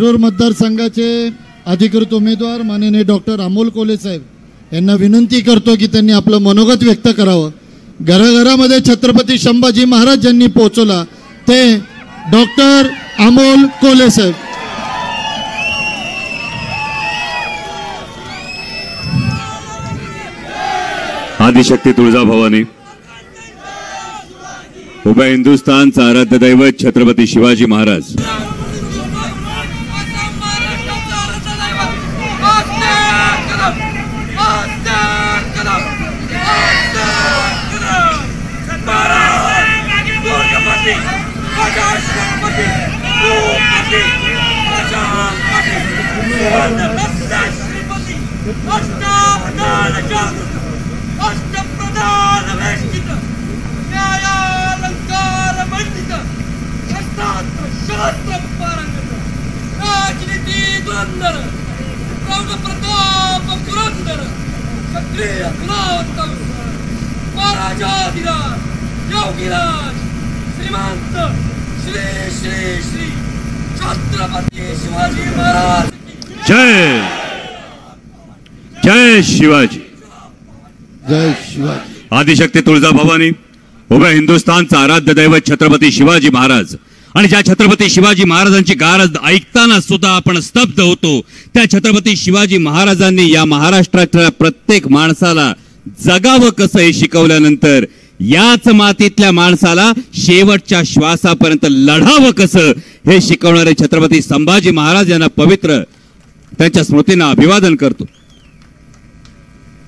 शिरूर मतदारसंघाचे अधिकृत उमेदवार माननीय डॉक्टर अमोल कोल्हे साहेब यांना विनंती करतो की त्यांनी आपलं मनोगत व्यक्त करावं। घराघरामध्ये छत्रपती संभाजी महाराज यांनी पोहोचवला ते डॉक्टर अमोल कोल्हे साहेब। आदिशक्ती तुळजाभवानी, उभ्या हिंदुस्थानचा आराध्य दैवत छत्रपती शिवाजी महाराज। श्रीमंत श्री श्री श्री छत्रपती शिवाजी महाराज। जय जय शिवाजी, जय शिवाजी। आदिशक्ती तुळजाभवानी, उभ्या हिंदुस्थानचा आराध्य दैवत छत्रपती शिवाजी महाराज। आणि ज्या छत्रपती शिवाजी महाराजांची गारज ऐकताना सुद्धा आपण स्तब्ध होतो, त्या छत्रपती शिवाजी महाराजांनी या महाराष्ट्राच्या प्रत्येक माणसाला जगावं कसं हे शिकवल्यानंतर याच मातीतल्या माणसाला शेवटच्या श्वासापर्यंत लढावं कसं हे शिकवणारे छत्रपती संभाजी महाराज यांना पवित्र त्यांच्या स्मृतींना अभिवादन करतो।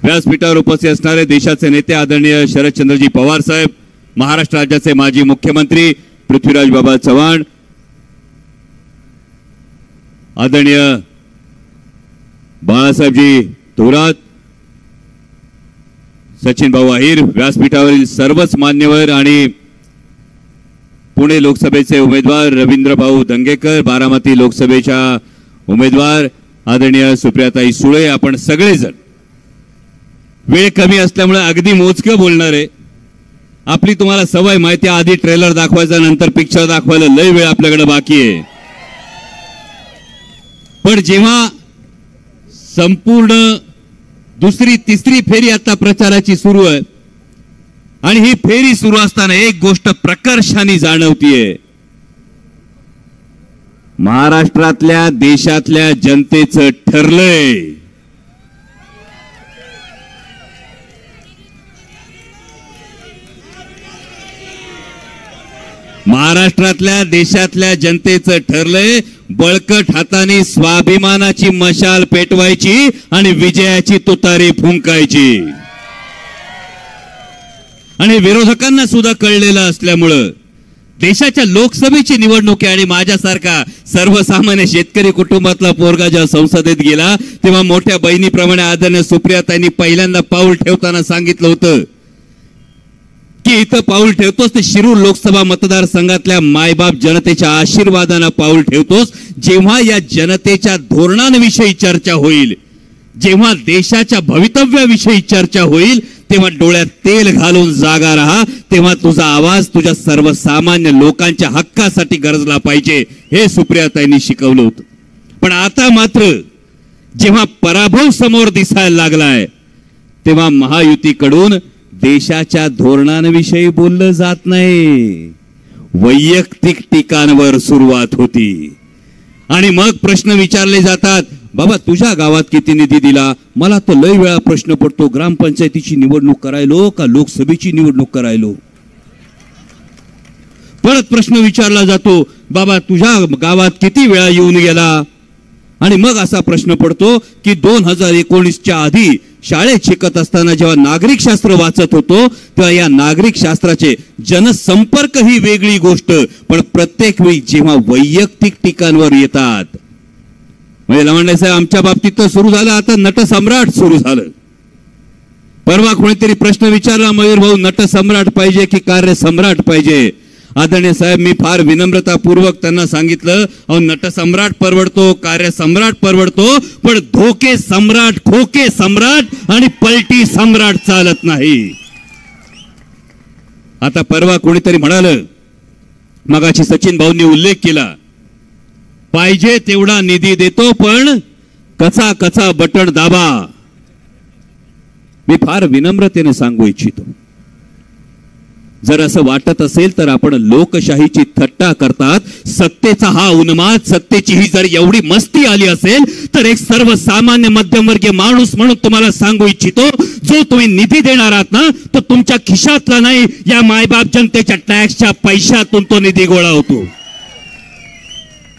व्यासपीठावर उपस्थित असणारे देशाचे नेते आदरणीय शरदचंद्रजी पवार साहेब, महाराष्ट्र राज्याचे माजी मुख्यमंत्री पृथ्वीराज बाबा चव्हाण, आदरणीय बाळासाहेबजी थोरात, सचिन भाऊ अहिर, व्यासपीठावरील सर्वच मान्यवर आणि पुणे लोकसभेचे उमेदवार रवींद्र भाऊ दंगेकर, बारामती लोकसभेच्या उमेदवार आदरणीय सुप्रियाताई सुळे, आपण सगळेजण वेळ कमी असल्यामुळे अगदी मोजकं बोलणार आहे। आपली तुम्हाला सवय माहिती, आधी ट्रेलर दाखवायचा, नंतर पिक्चर दाखवायला लय वेळ आपल्याकडे बाकी आहे। पण जेव्हा संपूर्ण दुसरी तिसरी फेरी आता प्रचाराची सुरू आहे आणि ही फेरी सुरू असताना एक गोष्ट प्रकर्षाने जाणवतीये, महाराष्ट्रातल्या देशातल्या जनतेचं ठरलंय। महाराष्ट्रातल्या देशातल्या जनतेचं ठरलंय बळकट हाताने स्वाभिमानाची मशाल पेटवायची आणि विजयाची तुतारी फुंकायची। आणि विरोधकांना सुद्धा कळलेलं असल्यामुळं देशाच्या लोकसभेची निवडणूक आहे आणि माझ्यासारखा सर्वसामान्य शेतकरी कुटुंबातला पोरगा जेव्हा संसदेत गेला तेव्हा मोठ्या बहिणीप्रमाणे आदरणीय सुप्रियाताईंनी पहिल्यांदा पाऊल ठेवताना सांगितलं होतं की इथं पाऊल ठेवतोस ते शिरूर लोकसभा मतदारसंघातल्या मायबाप जनतेच्या आशीर्वादानं पाऊल ठेवतोस। जेव्हा या जनतेच्या धोरणांविषयी चर्चा होईल, जेव्हा देशाच्या भवितव्याविषयी चर्चा होईल, तेव्हा डोळ्यात तेल घालून जागा राहा, तेव्हा तुझा आवाज तुझ्या सर्वसामान्य लोकांच्या हक्कासाठी गरजला पाहिजे, हे सुप्रियाताईंनी शिकवलं होतं। पण आता मात्र जेव्हा पराभव समोर दिसायला लागलाय तेव्हा महायुतीकडून देशाच्या धोरणांविषयी बोललं जात नाही, वैयक्तिक टीकांवर सुरुवात होती। आणि मग प्रश्न विचारले जातात, बाबा तुझ्या गावात किती निधी दिला? मला तर लय वेळा प्रश्न पडतो, ग्रामपंचायतीची निवडणूक करायलो का लोकसभेची निवडणूक करायलो? परत प्रश्न विचारला जातो, बाबा तुझ्या गावात किती वेळा येऊन गेला? आणि मग असा प्रश्न पडतो की 2019च्या आधी शाळेत शिकत असताना जेव्हा नागरिक शास्त्र वाचत होतो तेव्हा या नागरिक शास्त्राचे जनसंपर्क ही वेगळी गोष्ट, पण प्रत्येक वेळी जेव्हा वैयक्तिक टीकांवर येतात, म्हणजे लवंडे साहेब आमच्या बाबतीत तर सुरू झालं, आता नटसम्राट सुरू झालं। परवा कोणीतरी प्रश्न विचारला, मयूर भाऊ नटसम्राट पाहिजे की कार्यसम्राट पाहिजे? आदरणीय साहेब मी फार विनम्रतापूर्वक त्यांना सांगितलं, अहो नटसम्राट परवडतो, कार्यसम्राट परवडतो, पण धोके सम्राट, खोके सम्राट आणि पलटी सम्राट चालत नाही। आता परवा कोणीतरी म्हणालं, मगाची सचिन भाऊंनी उल्लेख केला पाहिजे तेवढा निधी देतो, पण कचा कचा बटण दाबा. मी फार विनम्रतेने सांगू इच्छितो, जर असं वाटत असेल तर आपण लोकशाहीची थट्टा करतात. सत्तेचा हा उन्माद, सत्तेची ही जर एवढी मस्ती आली असेल तर एक सर्वसामान्य मध्यमवर्गीय माणूस म्हणून तुम्हाला सांगू इच्छितो, जो तुम्ही निधी देणार आहात ना, तो तुमच्या खिशातला नाही, या मायबाप जनतेच्या टॅक्सच्या पैशातून तो निधी गोळा होतो.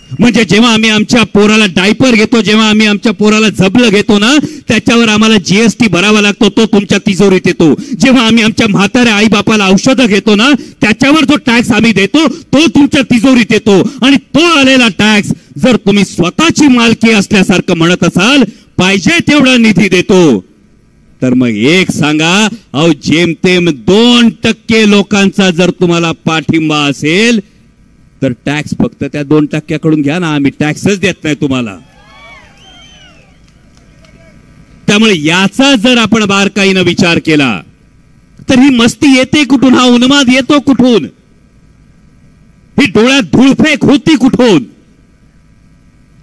म्हणजे जेव्हा आम्ही आमच्या पोराला डायपर घेतो, जेव्हा आम्ही आमच्या पोराला झबलं घेतो ना, त्याच्यावर आम्हाला जीएसटी भरावा लागतो, तो तुमच्या तिजोरीत येतो. जेव्हा आम्ही आमच्या म्हाताऱ्या आई बापाला औषधं घेतो ना, त्याच्यावर जो टॅक्स आम्ही देतो तो तुमच्या तिजोरीत येतो. आणि तो आलेला टॅक्स जर तुम्ही स्वतःची मालकी असल्यासारखं म्हणत असाल, पाहिजे तेवढा निधी देतो, तर मग एक सांगा, अहो जेमतेम 2% लोकांचा जर तुम्हाला पाठिंबा असेल तर टॅक्स फक्त त्या 2% घ्या ना, आम्ही टॅक्सच देत नाही तुम्हाला. त्यामुळे याचा जर आपण बारकाईनं विचार केला तर ही मस्ती येते कुठून, हा उन्माद येतो कुठून, ही डोळ्यात धूळफेक होती कुठून.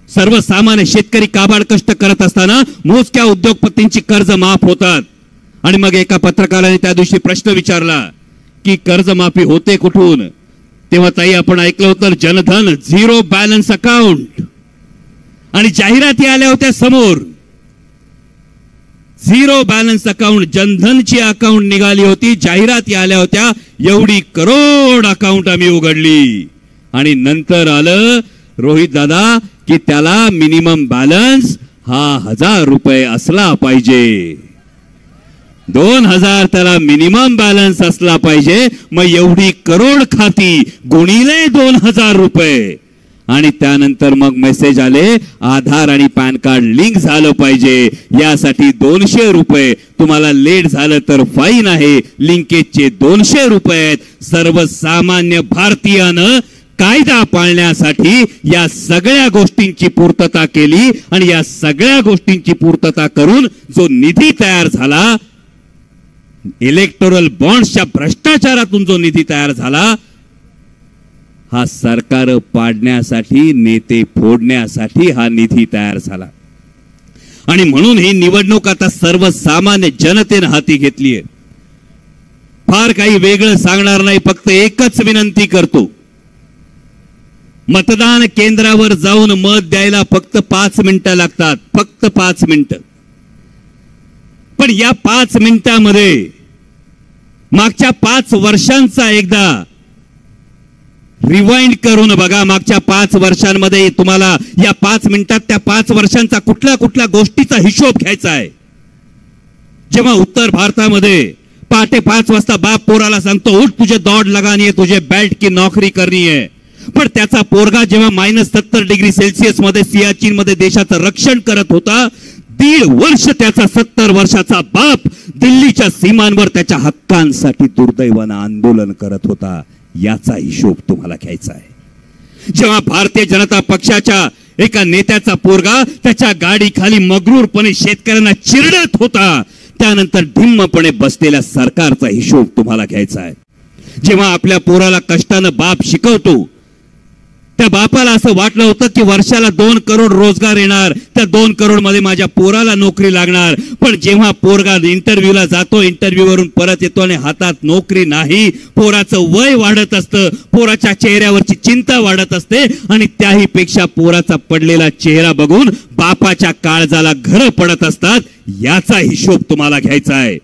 सर्वसामान्य शेतकरी काबाड कष्ट करत असताना मोजक्या उद्योगपतींची कर्ज माफ होतात. आणि मग एका पत्रकाराने त्या दिवशी प्रश्न विचारला की कर्जमाफी होते कुठून, तेव्हा ताई आपण ऐकलं होतं जनधन 0 बॅलन्स अकाउंट, आणि जाहिराती आल्या होत्या समोर 0 बॅलन्स अकाउंट, जनधनची अकाउंट निघाली होती, जाहिराती आल्या होत्या, एवढी करोड अकाउंट आम्ही उघडली. आणि नंतर आलं रोहित दादा की त्याला मिनिमम बॅलन्स हा 1000 रुपये असला पाहिजे, 2000 त्याला मिनिमम बॅलन्स असला पाहिजे. मग एवढी करोड खाती गुणिले 2000 रुपये, आणि त्यानंतर मग मेसेज आले आधार आणि पॅन कार्ड लिंक झालं पाहिजे, यासाठी 200 रुपये, तुम्हाला लेट झालं तर फाईन आहे, लिंकेजचे 200 रुपये आहेत. सर्वसामान्य भारतीयानं कायदा पाळण्यासाठी या सगळ्या गोष्टींची पूर्तता केली, आणि या सगळ्या गोष्टींची पूर्तता करून जो निधी तयार झाला, इलेक्टोरल बॉन्ड्सच्या भ्रष्टाचारातून जो निधी तयार झाला, हा सरकार पाडण्यासाठी, नेते फोडण्यासाठी हा निधी तयार झाला. आणि म्हणून ही निवडणूक आता सर्वसामान्य जनतेने हाती घेतलीये. फार काही वेगळं सांगणार नाही, फक्त एकच विनंती करतो, मतदान केंद्रावर जाऊन मत द्यायला फक्त 5 मिनिटं लागतात, फक्त 5 मिनिटं. पण या 5 मिनिटांमध्ये मागच्या 5 वर्षांचा एकदा रिवाइंड करून बघा. मागच्या 5 वर्षांमध्ये तुम्हाला या 5 मिनिटात त्या 5 वर्षांचा कुठल्या कुठल्या गोष्टीचा हिशोब घ्यायचा आहे. जेव्हा उत्तर भारतामध्ये पहाटे 5 वाजता बाप पोराला सांगतो, उठ तुझे दौड लगानी है, तुझे बेल्ट की नौकरी करनी है, पण त्याचा पोरगा जेव्हा -70 डिग्री सेल्सिअस मध्ये सियाचीन मध्ये देशाचं रक्षण करत होता, 1.5 वर्ष त्याचा 70 वर्षाचा बाप दिल्लीच्या सीमांवर त्याच्या हक्कांसाठी दुर्दैवानं आंदोलन करत होता. याचा हिशोब तुम्हाला घ्यायचा आहे. जेव्हा भारतीय जनता पक्षाच्या एका नेत्याचा पोरगा त्याच्या गाडीखाली मगरूरपणे शेतकऱ्यांना चिरडत होता, त्यानंतर ढिम्मपणे बसलेल्या सरकारचा हिशोब तुम्हाला घ्यायचा आहे. जेव्हा आपल्या पोराला कष्टानं बाप शिकवतो, त्या बापाला असं वाटलं होतं की वर्षाला 2 करोड रोजगार येणार, त्या 2 करोड मध्ये माझ्या पोराला नोकरी लागणार. पण जेव्हा पोरगा इंटरव्ह्यूला जातो, इंटरव्ह्यूवरून परत येतो आणि हातात नोकरी नाही, पोराचं वय वाढत असतं, पोराच्या चेहऱ्यावरची चिंता वाढत असते, आणि त्याही पेक्षा पोराचा पडलेला चेहरा बघून बापाच्या काळजाला घरं पडत असतात. याचा हिशोब तुम्हाला घ्यायचा आहे.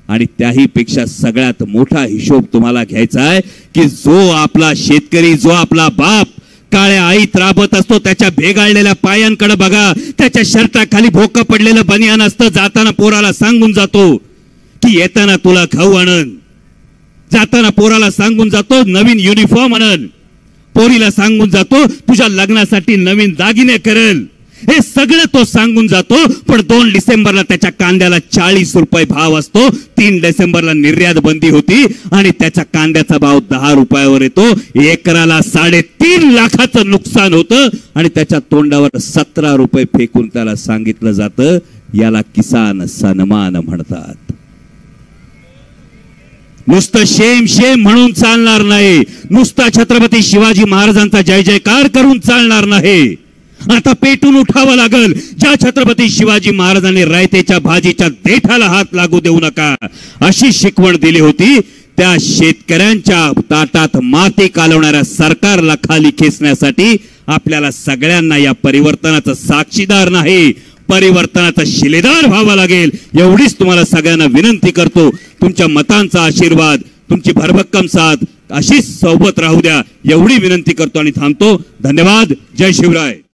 आणि त्याही पेक्षा सगळ्यात मोठा हिशोब तुम्हाला घ्यायचा आहे की जो आपला शेतकरी, जो आपला बाप काळ्या आईत राबत असतो, त्याच्या भेगाळलेल्या पायांकडे बघा, त्याच्या शर्टाखाली भोकं पडलेलं बनियान असतं, जाताना पोराला सांगून जातो की येताना तुला खाऊ आणन, जाताना पोराला सांगून जातो नवीन युनिफॉर्म आणन, पोरीला सांगून जातो तुझ्या लग्नासाठी नवीन दागिने करेल. हे सगळं तो सांगून जातो. पण 2 डिसेंबरला त्याच्या कांद्याला 40 रुपये भाव असतो, 3 डिसेंबरला निर्यात बंदी होती आणि त्याच्या कांद्याचा भाव 10 रुपयावर येतो. एकराला 3.5 लाखाचं नुकसान होतं आणि त्याच्या तोंडावर 17 रुपये फेकून त्याला सांगितलं जातं, याला किसान सन्मान म्हणतात. नुसतं शेम शेम म्हणून चालणार नाही, नुसता छत्रपती शिवाजी महाराजांचा जय जयकार करून चालणार नाही. आता पेटून उठावं लागल. ज्या छत्रपती शिवाजी महाराजांनी रायतेच्या भाजीच्या देठाला हात लागू देऊ नका अशी शिकवण दिली होती, त्या शेतकऱ्यांच्या ताटात माती कालवणाऱ्या सरकारला खाली खेचण्यासाठी आपल्याला सगळ्यांना या परिवर्तनाचा साक्षीदार नाही, परिवर्तनाचा शिलेदार व्हावा लागेल. एवढीच तुम्हाला सगळ्यांना विनंती करतो. तुमच्या मतांचा आशीर्वाद, तुमची भरभक्कम साथ अशीच सोबत राहू द्या एवढी विनंती करतो आणि थांबतो. धन्यवाद. जय शिवराय.